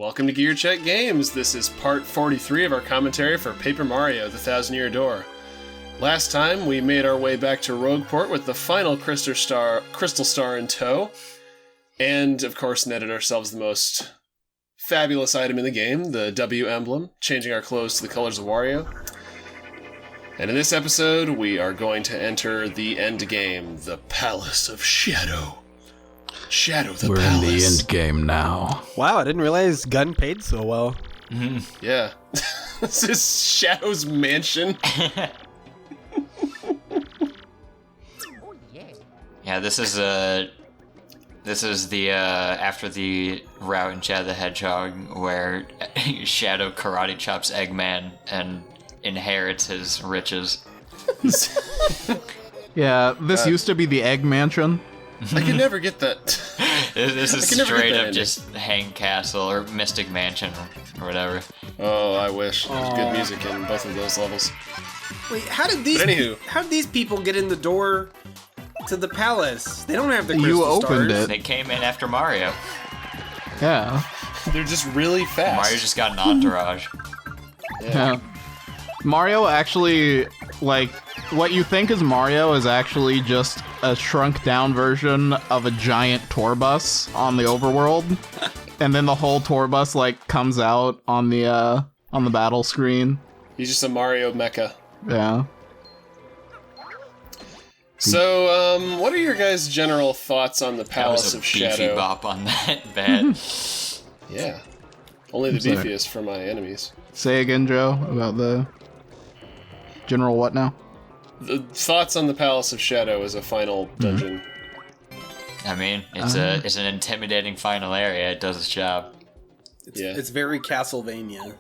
Welcome to GearCheckGames. This is part 43 of our commentary for Paper Mario, the Thousand-Year Door. Last time, we made our way back to Rogueport with the final Crystal Star in tow, and, of course, netted ourselves the most fabulous item in the game, the W emblem, changing our clothes to the colors of Wario. And in this episode, we are going to enter the end game, the Palace of Shadow. Shadow the We're Palace. in the end game now. Wow, I didn't realize Gun paid so well. Mm-hmm. Yeah. This is Shadow's mansion. Yeah, this is the after the route in Shadow the Hedgehog where Shadow karate chops Eggman and inherits his riches. Yeah, this used to be the Egg Mansion. I can never get that. This is straight up just Hang Castle or Mystic Mansion or whatever. Oh, I wish. There's good music in both of those levels. Wait, how did these people get in the door to the palace? They don't have the crystal You opened stars. it. They came in after Mario. Yeah. They're just really fast. Mario just got an entourage. Yeah. Mario actually, like, what you think is Mario is actually just a shrunk down version of a giant tour bus on the overworld. And then the whole tour bus, like, comes out on the battle screen. He's just a Mario mecha. Yeah. So, what are your guys' general thoughts on the Palace of Shadow? Beefy bop on that bat. Yeah. Only the beefiest for my enemies. Say again, Joe, about the general what now? The thoughts on the Palace of Shadow as a final dungeon. I mean, it's an intimidating final area. It does its job. It's very Castlevania.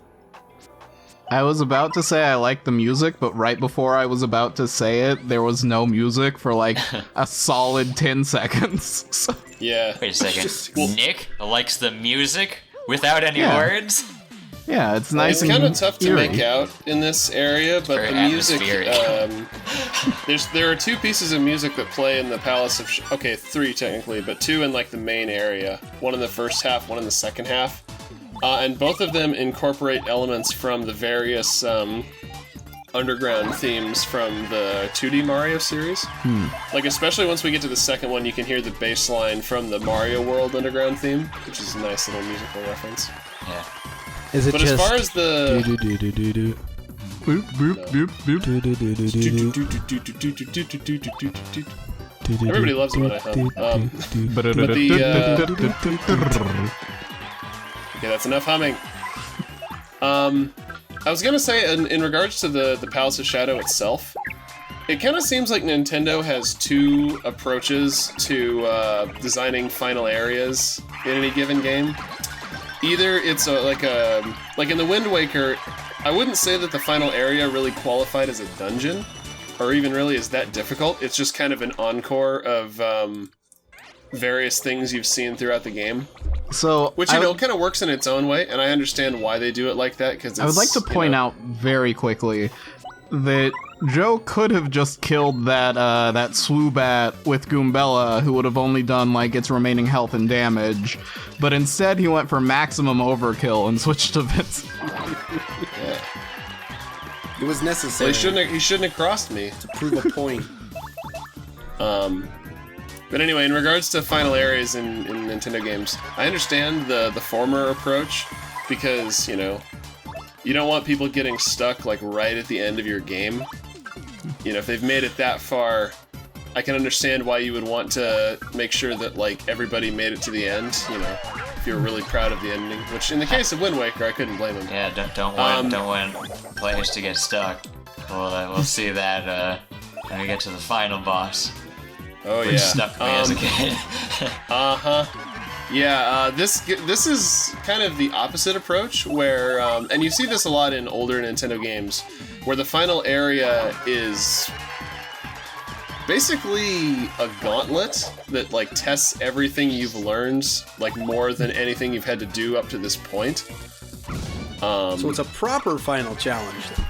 I was about to say I like the music, but right before I was about to say it, there was no music for like a solid 10 seconds. So. Yeah. Wait a second. Nick likes the music without any words? Yeah, it's nice. It's kind of tough to eerie. make out in this area, but the music. There are two pieces of music that play in the Palace of. Okay, three technically, but two in like the main area. One in the first half, one in the second half, and both of them incorporate elements from the various underground themes from the 2D Mario series. Like especially once we get to the second one, you can hear the bass line from the Mario World underground theme, which is a nice little musical reference. Yeah. Is it But just as far as the Boop, boop, boop, boop. everybody loves it when I hum. But okay, that's enough humming. I was gonna say in regards to the Palace of Shadow itself, it kind of seems like Nintendo has two approaches to designing final areas in any given game. Either it's like in the Wind Waker, I wouldn't say that the final area really qualified as a dungeon, or even really is that difficult. It's just kind of an encore of various things you've seen throughout the game. So, Which, kind of works in its own way, and I understand why they do it like that, because I would like to point out very quickly that Joe could have just killed that Swoobat with Goombella, who would have only done, like, its remaining health and damage, but instead he went for maximum overkill and switched to Vince. Yeah. it was necessary Well, he shouldn't have crossed me. to prove a point? But anyway, in regards to final areas in Nintendo games, I understand the former approach, because, you know, you don't want people getting stuck, like, right at the end of your game. You know, if they've made it that far, I can understand why you would want to make sure that, like, everybody made it to the end, you know, if you're really proud of the ending. Which, in the case of Wind Waker, I couldn't blame him. Yeah, don't want players to get stuck. We'll see that when we get to the final boss. Oh, Which yeah. stuck me as a kid. Yeah, this is kind of the opposite approach, where, and you see this a lot in older Nintendo games, where the final area is basically a gauntlet that, like, tests everything you've learned, like, more than anything you've had to do up to this point. So it's a proper final challenge then.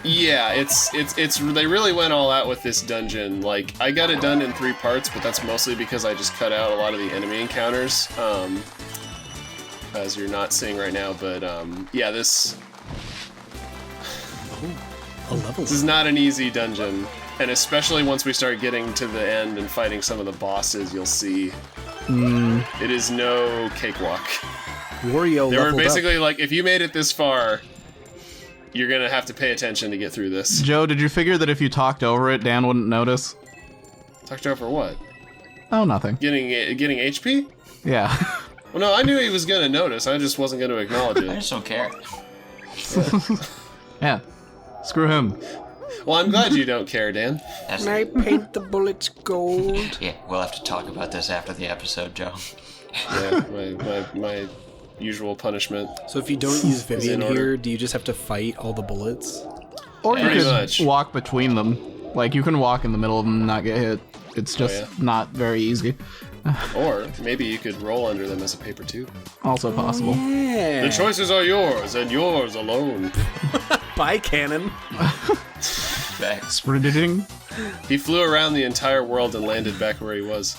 Yeah, it's they really went all out with this dungeon. Like, I got it done in 3 parts, but that's mostly because I just cut out a lot of the enemy encounters. as you're not seeing right now, but yeah, this is not an easy dungeon, and especially once we start getting to the end and fighting some of the bosses, you'll see it is no cakewalk. Wario They were leveled basically up. like, if you made it this far, you're gonna have to pay attention to get through this. Joe, did you figure that if you talked over it, Dan wouldn't notice? Talked over what? Oh, nothing. Getting HP? Yeah. Well, no, I knew he was gonna notice. I just wasn't gonna acknowledge I it. just don't care. Yeah. Screw him. Well, I'm glad you don't care, Dan. That's, I paint the bullets gold. yeah, we'll have to talk about this after the episode, Joe. Yeah, my usual punishment. So if you don't use Vivian in order. here, do you just have to fight all the bullets? Or you Pretty could much. walk between them. Like, you can walk in the middle of them and not get hit. It's just yeah. not very easy. Or maybe you could roll under them as a paper tube. Also possible. Yeah. The choices are yours, and yours alone. Bye, Cannon. Back. Spreading. He flew around the entire world and landed back where he was.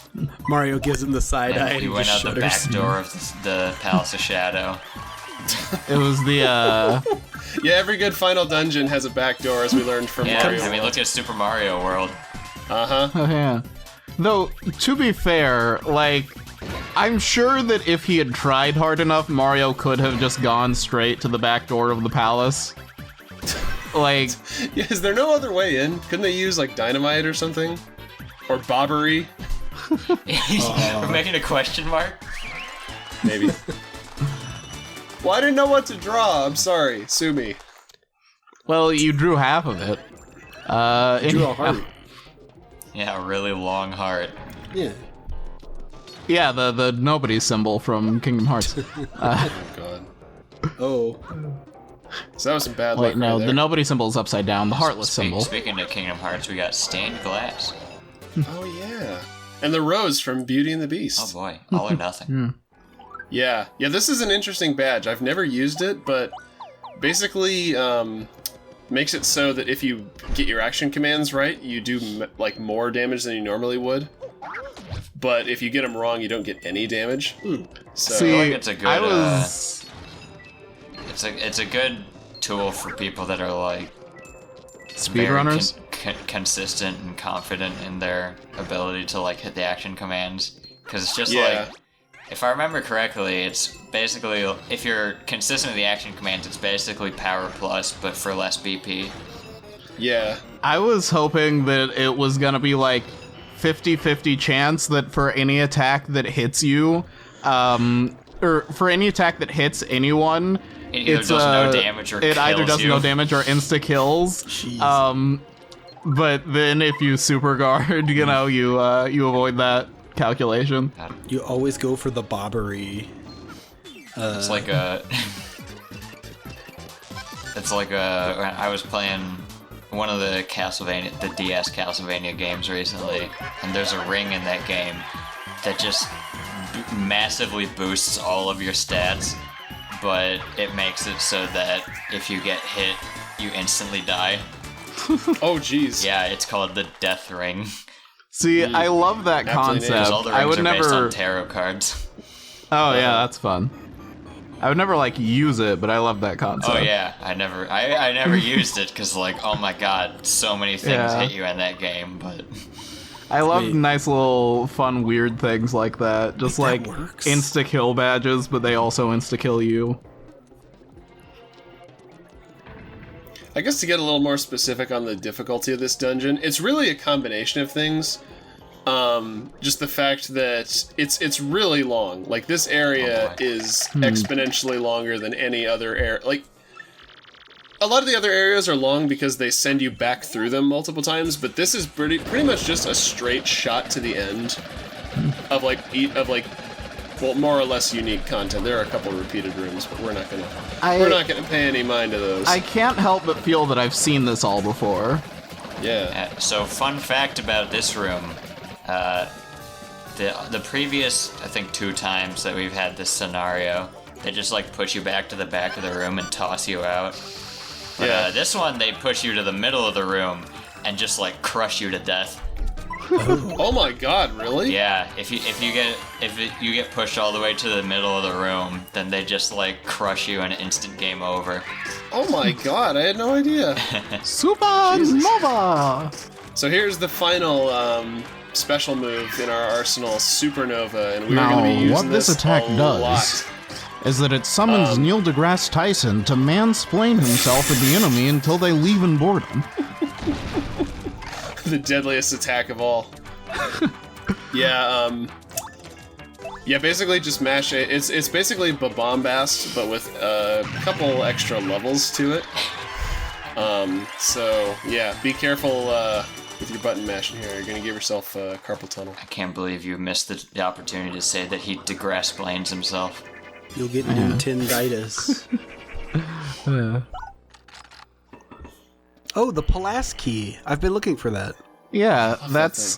Mario gives him the side eye And and we he went just out the shudders. back door of the Palace of Shadow. It was the, Yeah, every good final dungeon has a back door, as we learned from Yeah, Mario. I mean, look at Super Mario World. Uh-huh. Oh, yeah. Though, to be fair, like, I'm sure that if he had tried hard enough, Mario could have just gone straight to the back door of the palace. Like, Yeah, is there no other way in? Couldn't they use, like, dynamite or something? Or bobbery? We're making a question mark? Maybe. Well, I didn't know what to draw. I'm sorry. Sue me. well, you drew half of it. Drew a heart. Yeah, a really long heart. Yeah. Yeah, the nobody symbol from Kingdom Hearts. Oh, God. Oh. So that was some bad luck Wait, no, right there. the nobody symbol is upside down. The heartless symbol. Speaking of Kingdom Hearts, we got stained glass. Oh, yeah. And the rose from Beauty and the Beast. Oh boy, all or nothing. Yeah. Yeah, this is an interesting badge. I've never used it, but basically makes it so that if you get your action commands right, you do like more damage than you normally would. But if you get them wrong, you don't get any damage. So See, I feel like it's a good, I was... It's a good tool for people that are like Speedrunners? consistent and confident in their ability to like hit the action commands. Because it's just Yeah. like, if I remember correctly, it's basically, if you're consistent with the action commands, it's basically power plus, but for less BP. yeah. I was hoping that it was gonna be like 50-50 chance that for any attack that hits you, or for any attack that hits anyone, It either does no damage or it either kills does you. no damage or insta kills. Jeez. But then if you super guard, you know, you avoid that calculation. You always go for the bobbery. It's like a... It's like a... when I was playing one of the DS Castlevania games recently, and there's a ring in that game that just massively boosts all of your stats, but it makes it so that if you get hit, you instantly die. Oh, jeez. Yeah, it's called the Death Ring. See, I love that Aptly named. concept. All the I rings would are based never. on tarot cards. Oh yeah, that's fun. I would never like use it, but I love that concept. Oh yeah, I never used it because like, oh my god, so many things Yeah. hit you in that game, but I love Wait. nice little fun weird things like that. Just Wait, like that works? insta kill badges, but they also insta kill you. I guess to get a little more specific on the difficulty of this dungeon, it's really a combination of things. Just the fact that it's really long. Like, this area is exponentially longer than any other area. Like, a lot of the other areas are long because they send you back through them multiple times, but this is pretty much just a straight shot to the end of well, more or less unique content. There are a couple repeated rooms, but we're not gonna pay any mind to those. I can't help but feel that I've seen this all before. Yeah. so fun fact about this room, the previous, I think 2 times that we've had this scenario, they just like push you back to the back of the room and toss you out. But Yeah. this one, they push you to the middle of the room and just like crush you to death. Oh my god, really? Yeah, if you get pushed all the way to the middle of the room, then they just like crush you and instant game over. Oh my god, I had no idea. Supernova! So here's the final special move in our arsenal, Supernova, and we're going to be using what this attack a does lot. is that it summons Neil deGrasse Tyson to mansplain himself at the enemy until they leave in boredom. The deadliest attack of all. Yeah, basically just mash it. It's basically Bombast, but with a couple extra levels to it. So yeah, be careful with your button mashing here. You're gonna give yourself carpal tunnel. I can't believe you missed the opportunity to say that he deGrasse-planes himself. You'll get Nintenditis. Oh, the Pulaski. I've been looking for that. Yeah,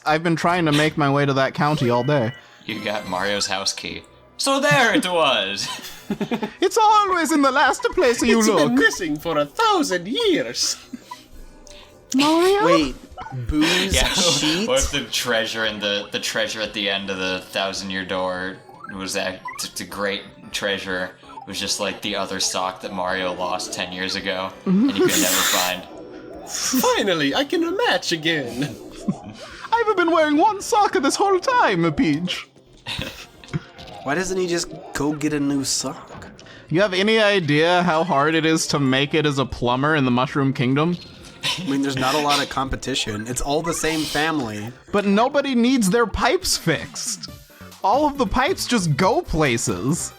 I've been trying to make my way to that county all day. You got Mario's house key. So there it was! It's always in the last place you It's look. been missing for 1,000 years. Mario? Wait, booze Yeah, sheet? what if the treasure in the treasure at the end of the $1,000-Year Door was that the great treasure was just like the other sock that Mario lost 10 years ago and he could never find. Finally, I can match again. I've been wearing one sock this whole time, Peach. Why doesn't he just go get a new sock? You have any idea how hard it is to make it as a plumber in the Mushroom Kingdom? I mean, there's not a lot of competition. It's all the same family. But nobody needs their pipes fixed. All of the pipes just go places.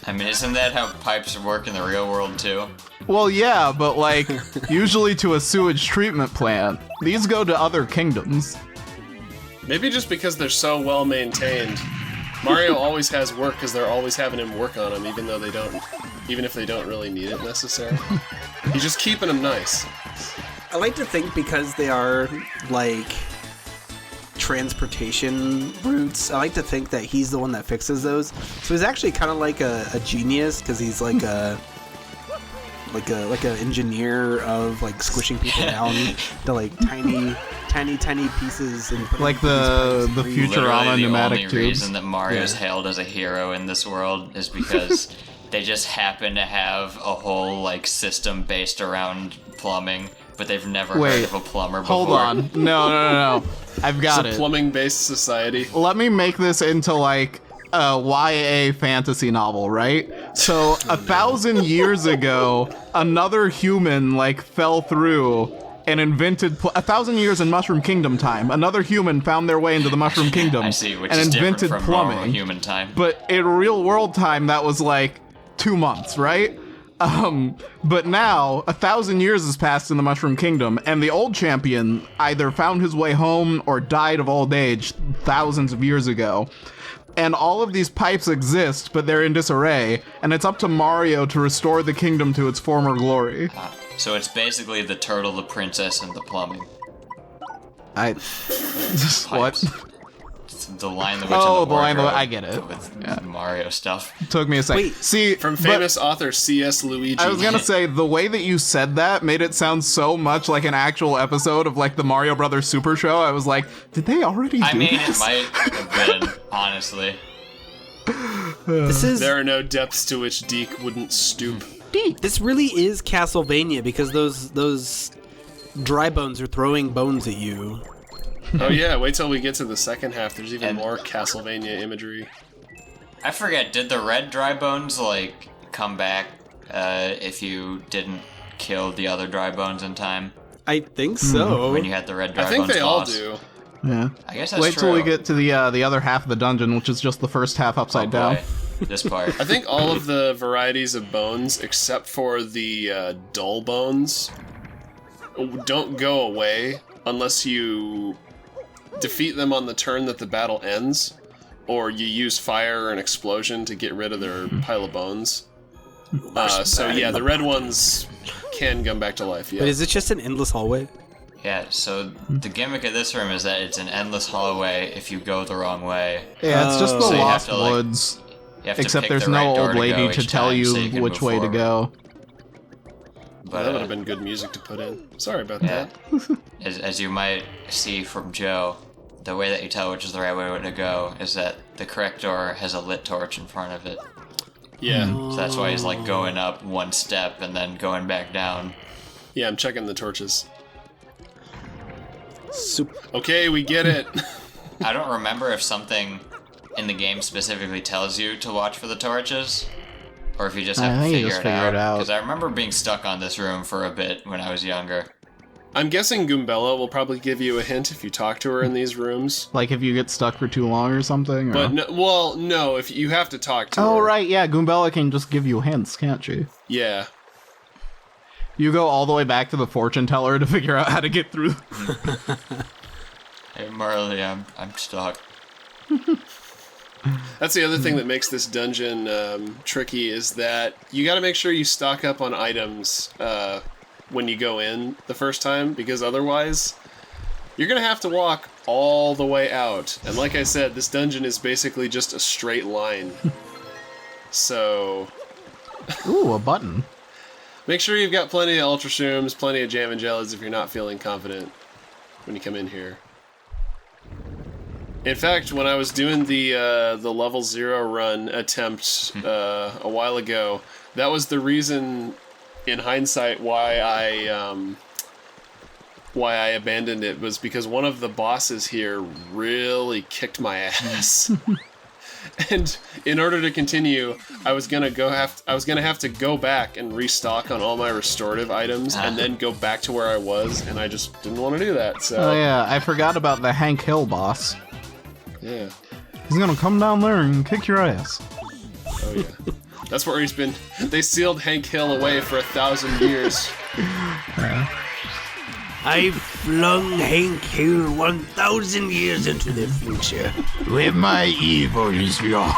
I mean, isn't that how pipes work in the real world too? Well, yeah, but like, usually to a sewage treatment plant. These go to other kingdoms. Maybe just because they're so well maintained. Mario always has work because they're always having him work on them, even if they don't really need it necessarily. He's just keeping them nice. I like to think because they are, like, transportation routes, I like to think that he's the one that fixes those. So he's actually kind of like a genius, because he's like a... like an engineer of like squishing people down to like tiny pieces and like the Futurama pneumatic tubes. The only tubes. reason that Mario's hailed as a hero in this world is because they just happen to have a whole like system based around plumbing, but they've never heard of a plumber before. Hold on. No. I've got It's it. a plumbing-based society. Let me make this into like a YA fantasy novel, right? So 1,000 years ago, another human like fell through and invented 1,000 years in Mushroom Kingdom time. Another human found their way into the Mushroom Kingdom I see, which and is invented different from normal plumbing. human time. But in real world time, that was like 2 months, right? But now 1,000 years has passed in the Mushroom Kingdom, and the old champion either found his way home or died of old age thousands of years ago. And all of these pipes exist, but they're in disarray, and it's up to Mario to restore the kingdom to its former glory. So it's basically the turtle, the princess, and the plumbing. What? It's the Lion, the Witch, Oh, and the Lion, the Wardrobe I get it. with Mario stuff. Took me a second. Wait, See, From but famous author C.S. Luigi. I was gonna say, the way that you said that made it sound so much like an actual episode of like the Mario Brothers Super Show. I was like, did they already do I mean, this? it might have been, honestly. There are no depths to which Deke wouldn't stoop. This really is Castlevania, because those dry bones are throwing bones at you. Oh yeah, wait till we get to the second half. There's even And- more Castlevania imagery. I forget, did the red dry bones, like, come back if you didn't kill the other dry bones in time? I think so. When you had the red dry I think bones they all boss? do. Yeah. I guess that's Wait true. till we get to the other half of the dungeon, which is just the first half upside down. Boy, this part. I think all of the varieties of bones, except for the dull bones, don't go away unless you defeat them on the turn that the battle ends, or you use fire or an explosion to get rid of their pile of bones. So yeah, the red ones can come back to life, yeah. But is it just an endless hallway? Yeah, so the gimmick of this room is that it's an endless hallway if you go the wrong way. Yeah, it's just the So you have Lost to, like, Woods. You have to Except pick there's the right no door old to lady go to each tell time you so can which move way to forward. go. But that would have been good music to put in. Sorry about yeah. that. As you might see from Joe, the way that you tell which is the right way to go is that the correct door has a lit torch in front of it. Yeah. So that's why he's like going up one step and then going back down. Yeah, I'm checking the torches. Super. Okay, we get it. I don't remember if something in the game specifically tells you to watch for the torches, or if you just have to figure it out. Because I remember being stuck on this room for a bit when I was younger. I'm guessing Goombella will probably give you a hint if you talk to her in these rooms. Like if you get stuck for too long or something? Or... But no, if you have to talk to her. Oh, right, yeah, Goombella can just give you hints, can't she? Yeah. You go all the way back to the fortune teller to figure out how to get through. Hey, Marley, I'm stuck. That's the other thing that makes this dungeon tricky is that you got to make sure you stock up on items when you go in the first time, because otherwise you're going to have to walk all the way out. And like I said, this dungeon is basically just a straight line. So... Ooh, a button. Make sure you've got plenty of Ultra Shrooms, plenty of Jam and Jellies if you're not feeling confident when you come in here. In fact, when I was doing the level 0 run attempt a while ago, that was the reason, in hindsight, why I abandoned it, was because one of the bosses here really kicked my ass. And in order to continue, I was gonna have to go back and restock on all my restorative items, and then go back to where I was, and I just didn't want to do that. So. Oh yeah, I forgot about the Hank Hill boss. Yeah. He's gonna come down there and kick your ass. Oh yeah. That's where he's been. They sealed Hank Hill away for 1,000 years. I flung Hank Hill 1,000 years into the future. With my evil spear.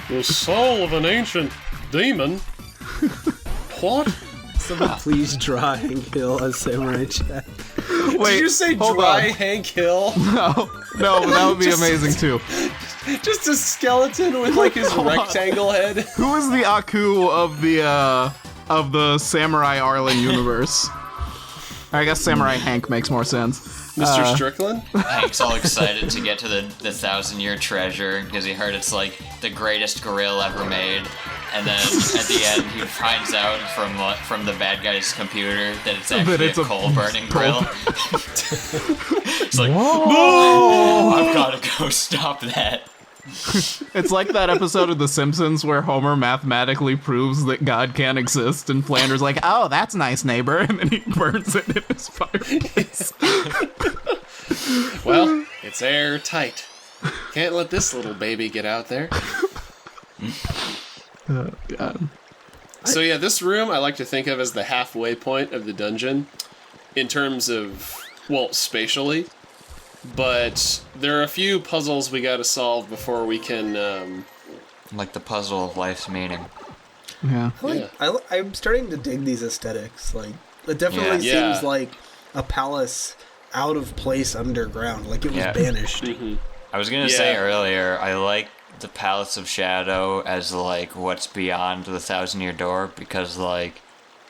The soul of an ancient demon? What? Someone please draw Hank Hill as Samurai Jack. Did you say dry Hank Hill? No, but that would be amazing too. Just a skeleton with like his rectangle head. Who is the Aku of the Samurai Arlen universe? I guess Samurai Hank makes more sense. Mr. Strickland? Hank's all excited to get to the 1,000-year treasure because he heard it's like the greatest grill ever made. And then at the end, he finds out from the bad guy's computer that it's actually a coal-burning grill. It's like, no! I've got to go stop that. It's like that episode of The Simpsons where Homer mathematically proves that God can't exist, and Flanders like, oh, that's nice, neighbor, and then he burns it in his fireplace. Well, it's airtight. Can't let this little baby get out there. Oh, God. So yeah, this room I like to think of as the halfway point of the dungeon in terms of, well, spatially. But there are a few puzzles we gotta solve before we can, Like the puzzle of life's meaning. Yeah. I'm starting to dig these aesthetics. Like, it definitely seems like a palace out of place underground. Like it was banished. Mm-hmm. I was gonna say earlier, I like the Palace of Shadow as like what's beyond the 1,000-Year Door, because like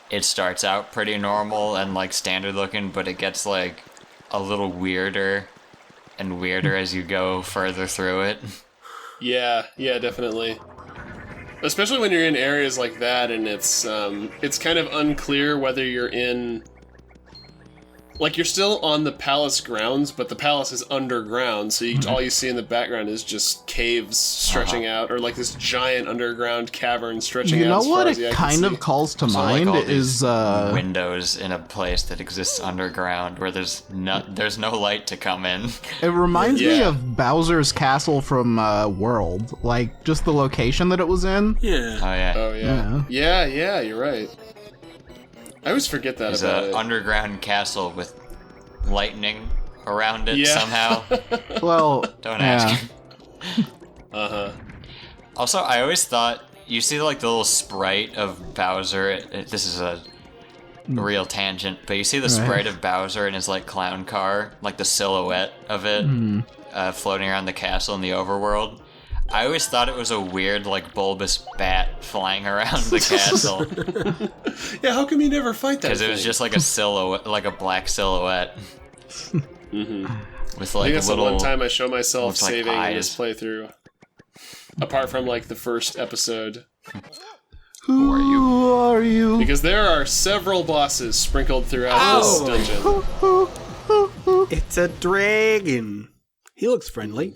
it starts out pretty normal and like standard looking, but it gets like a little weirder and weirder as you go further through it. Yeah, definitely. Especially when you're in areas like that, and it's kind of unclear whether you're in... Like, you're still on the palace grounds, but the palace is underground, so all you see in the background is just caves stretching out, or like this giant underground cavern stretching out as far as the eye can see. You know what it kind of calls to mind like is... windows in a place that exists underground where there's no light to come in. It reminds me of Bowser's Castle from World. Like, just the location that it was in. Yeah. Oh yeah. Yeah, you're right. I always forget that There's about an it. underground castle with lightning around it somehow. Well, Don't ask. Uh-huh. Also, I always thought, you see like the little sprite of Bowser, this is a real tangent, but you see the sprite of Bowser in his like clown car, like the silhouette of it floating around the castle in the overworld. I always thought it was a weird, like, bulbous bat flying around the castle. Yeah, how come you never fight that? Because it was just like a silhouette, like a black silhouette. With like I think that's little. the one time I show myself looks like saving eyes. this playthrough. Apart from like the first episode. Who are you? Because there are several bosses sprinkled throughout this dungeon. It's a dragon. He looks friendly.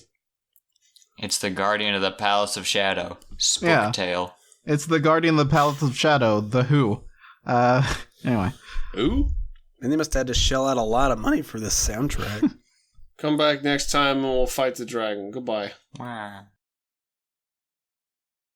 It's the guardian of the Palace of Shadow, Yeah. Spooktail. It's the Guardian of the Palace of Shadow, the Who. Anyway. Ooh. And they must have had to shell out a lot of money for this soundtrack. Come back next time and we'll fight the dragon. Goodbye. Wow.